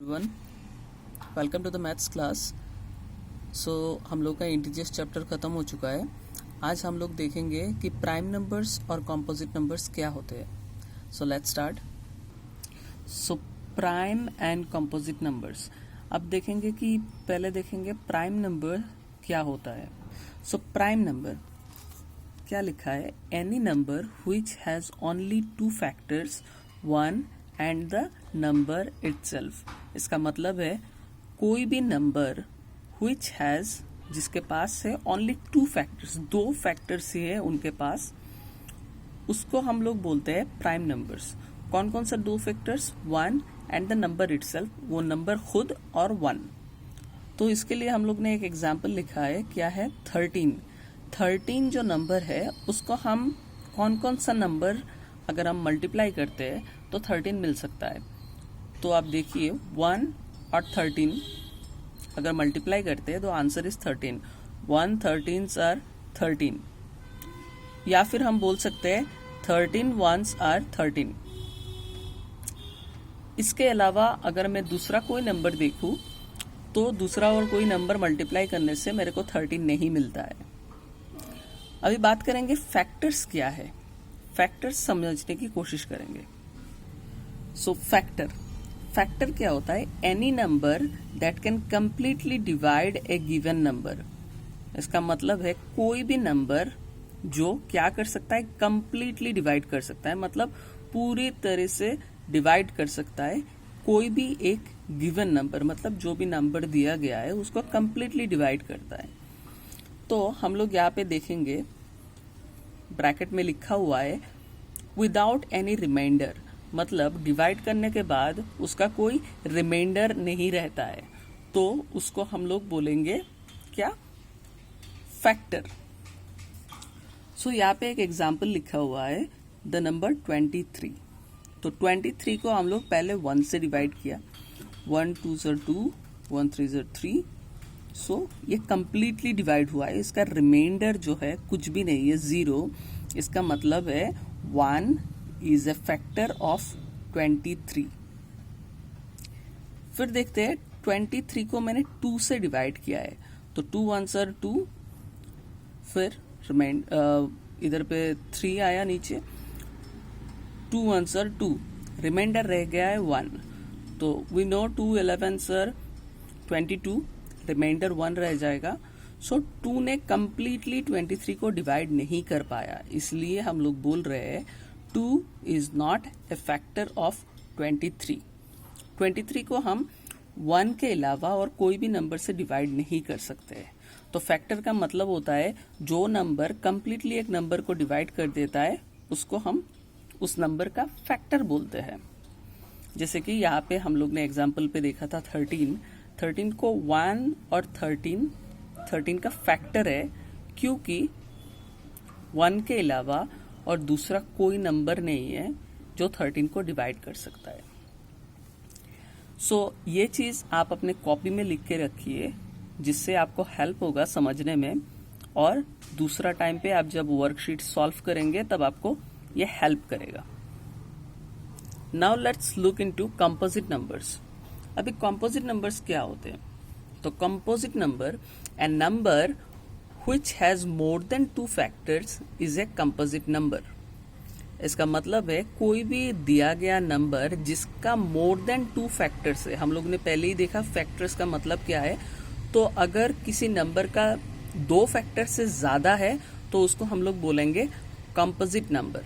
Everyone, welcome to the maths class. हम लोग का इंटीजर्स चैप्टर ख़त्म हो चुका है। आज हम लोग देखेंगे कि प्राइम नंबर्स और कॉम्पोजिट नंबर्स क्या होते हैं। Let's start. Prime and composite numbers. अब देखेंगे कि पहले देखेंगे प्राइम नंबर क्या होता है। प्राइम नंबर क्या लिखा है? Any number which has only two factors, one and the number itself. इसका मतलब है कोई भी नंबर which has, जिसके पास है ओनली टू फैक्टर्स, दो फैक्टर्स ही है उनके पास, उसको हम लोग बोलते हैं प्राइम नंबर्स। कौन कौन सा दो factors? One and the number itself, वो नंबर खुद और वन। तो इसके लिए हम लोग ने एक एग्जाम्पल लिखा है, क्या है? 13 जो नंबर है उसको हम कौन कौन सा नंबर अगर हम मल्टीप्लाई करते हैं तो 13 मिल सकता है। तो आप देखिए 1 और 13 अगर मल्टीप्लाई करते हैं तो आंसर इज 13। 1 13s आर 13, या फिर हम बोल सकते हैं 13 1s आर 13। इसके अलावा अगर मैं दूसरा कोई नंबर देखूं तो दूसरा और कोई नंबर मल्टीप्लाई करने से मेरे को 13 नहीं मिलता है। अभी बात करेंगे फैक्टर्स क्या है। फैक्टर्स समझने की कोशिश करेंगे। फैक्टर क्या होता है? Any number that can completely divide A given number. इसका मतलब है कोई भी नंबर जो क्या कर सकता है? कंप्लीटली डिवाइड कर सकता है, मतलब पूरी तरह से डिवाइड कर सकता है कोई भी एक गिवन नंबर, मतलब जो भी नंबर दिया गया है उसको कंप्लीटली डिवाइड करता है। तो हम लोग यहाँ पे देखेंगे ब्रैकेट में लिखा हुआ है विदाउट एनी रिमाइंडर, मतलब डिवाइड करने के बाद उसका कोई रिमाइंडर नहीं रहता है, तो उसको हम लोग बोलेंगे क्या? फैक्टर। यहाँ पे एक एग्जाम्पल लिखा हुआ है द नंबर 23। तो 23 को हम लोग पहले 1 से डिवाइड किया। 1 2 2, 1 3 3। ये कंप्लीटली डिवाइड हुआ है, इसका रिमाइंडर जो है कुछ भी नहीं है, 0। इसका मतलब है 1 इज ए फैक्टर ऑफ 23। फिर देखते हैं 23 को मैंने 2 से डिवाइड किया है, तो 2 1s आर 2, फिर इधर पे 3 आया नीचे, 2 1s आर 2, रिमाइंडर रह गया है 1। तो we know 2 11s are 22, reminder 1 रह जाएगा। 2 ने कंप्लीटली 23 को डिवाइड नहीं कर पाया, इसलिए हम लोग बोल रहे हैं 2 is not a factor of 23। 23 को हम 1 के अलावा और कोई भी नंबर से डिवाइड नहीं कर सकते। तो फैक्टर का मतलब होता है जो नंबर कंप्लीटली एक नंबर को डिवाइड कर देता है उसको हम उस नंबर का फैक्टर बोलते हैं। जैसे कि यहाँ पे हम लोग ने एग्जाम्पल पे देखा था 13 को 1 और 13 का फैक्टर है, क्योंकि 1 के अलावा और दूसरा कोई नंबर नहीं है जो 13 को डिवाइड कर सकता है। ये चीज आप अपने कॉपी में लिख के रखिए, जिससे आपको हेल्प होगा समझने में, और दूसरा टाइम पे आप जब वर्कशीट सॉल्व करेंगे तब आपको ये हेल्प करेगा। Now let's look into composite numbers. अभी कंपोजिट नंबर्स क्या होते हैं? तो composite number, A number which has more than 2 factors is a composite number। इसका मतलब है कोई भी दिया गया नंबर जिसका मोर देन 2 फैक्टर्स है। हम लोग ने पहले ही देखा फैक्टर्स का मतलब क्या है। तो अगर किसी नंबर का 2 फैक्टर से ज्यादा है तो उसको हम लोग बोलेंगे कंपोजिट नंबर।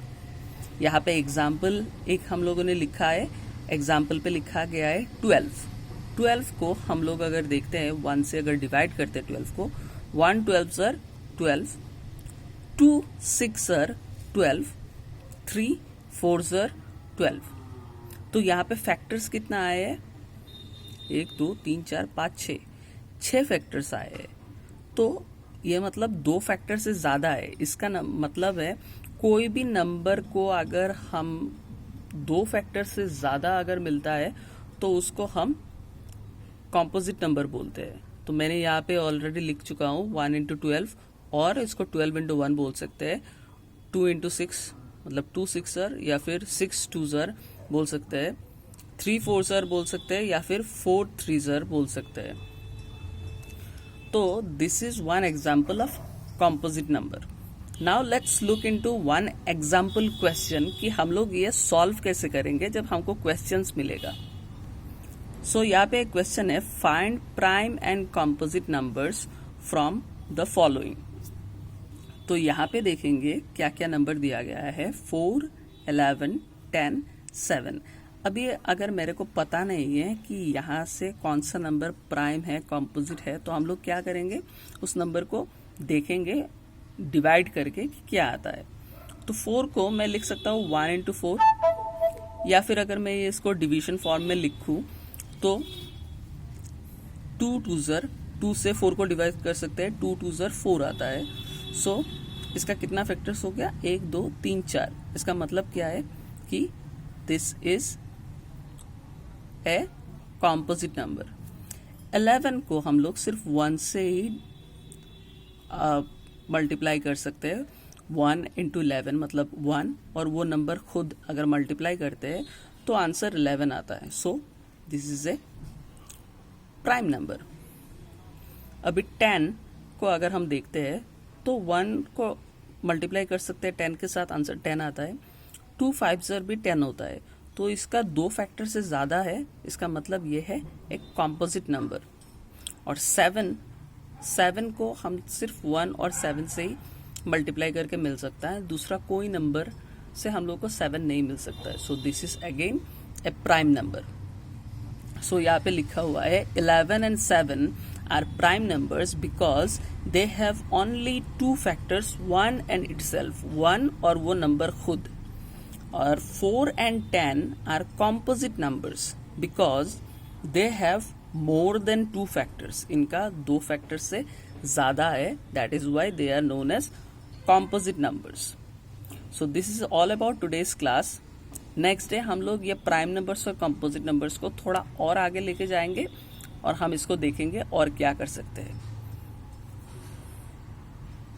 यहाँ पे एग्जाम्पल एक हम लोगों ने लिखा है, एग्जाम्पल पे लिखा गया है 12 को हम लोग अगर देखते हैं 1 से अगर डिवाइड करते हैं 12 को, 1 12s are 12, 2 6s are 12, 3 4s are 12। तो यहाँ पे फैक्टर्स कितना आए हैं? 1 2 3 4 5 6 फैक्टर्स आए हैं। तो ये मतलब 2 फैक्टर से ज्यादा है। इसका मतलब है कोई भी नंबर को अगर हम 2 फैक्टर से ज्यादा अगर मिलता है तो उसको हम कॉम्पोजिट नंबर बोलते हैं। तो मैंने यहाँ पे ऑलरेडी लिख चुका हूँ 1 इंटू 12, और इसको 12 इंटू 1 बोल सकते हैं। 2 इंटू 6 मतलब 2 6 या फिर 6 2 बोल सकते हैं। 3 4 बोल सकते हैं या फिर 4 3 बोल सकते हैं। तो this is one example of composite number. Now let's look into one example question कि हम लोग ये सॉल्व कैसे करेंगे जब हमको क्वेश्चंस मिलेगा। सो यहाँ पे एक क्वेश्चन है, find prime and composite numbers from the following. तो यहाँ पे देखेंगे क्या क्या नंबर दिया गया है, 4 11 10 7। अभी अगर मेरे को पता नहीं है कि यहाँ से कौन सा नंबर प्राइम है कॉम्पोजिट है, तो हम लोग क्या करेंगे, उस नंबर को देखेंगे डिवाइड करके कि क्या आता है। तो 4 को मैं लिख सकता हूँ 1 इंटू 4, या फिर अगर मैं इसको डिवीजन फॉर्म में लिखूं तो 2 2 ज़र 2 से 4 को डिवाइड कर सकते हैं, 2 2 ज़र 4 आता है। सो इसका कितना फैक्टर्स हो गया, 1 2 3 4। इसका मतलब क्या है कि this is a composite number. 11 को हम लोग सिर्फ 1 से ही मल्टीप्लाई कर सकते हैं। 1 इंटू 11 मतलब 1, और वो नंबर खुद अगर मल्टीप्लाई करते हैं तो आंसर 11 आता है। So this is a prime number. अभी 10 को अगर हम देखते हैं तो 1 को मल्टीप्लाई कर सकते हैं 10 के साथ, आंसर 10 आता है। 2 5 ज़र भी 10 होता है, तो इसका 2 फैक्टर से ज़्यादा है, इसका मतलब ये है एक कॉम्पोजिट नंबर। और 7 को हम सिर्फ 1 और 7 से ही मल्टीप्लाई करके मिल सकता है, दूसरा कोई नंबर से हम लोग को 7 नहीं मिल सकता है। So this is again a prime number. So यहाँ पे लिखा हुआ है 11 and 7 are prime numbers because they have only 2 factors, 1 and itself, 1 और वो नंबर खुद। और 4 and 10 are composite numbers because they have more than 2 factors, इनका 2 फैक्टर्स से ज्यादा है, that is why they are known as composite numbers. So this is all about today's class. Next day हम लोग ये प्राइम नंबर्स और composite numbers को थोड़ा और आगे लेके जाएंगे और हम इसको देखेंगे और क्या कर सकते हैं।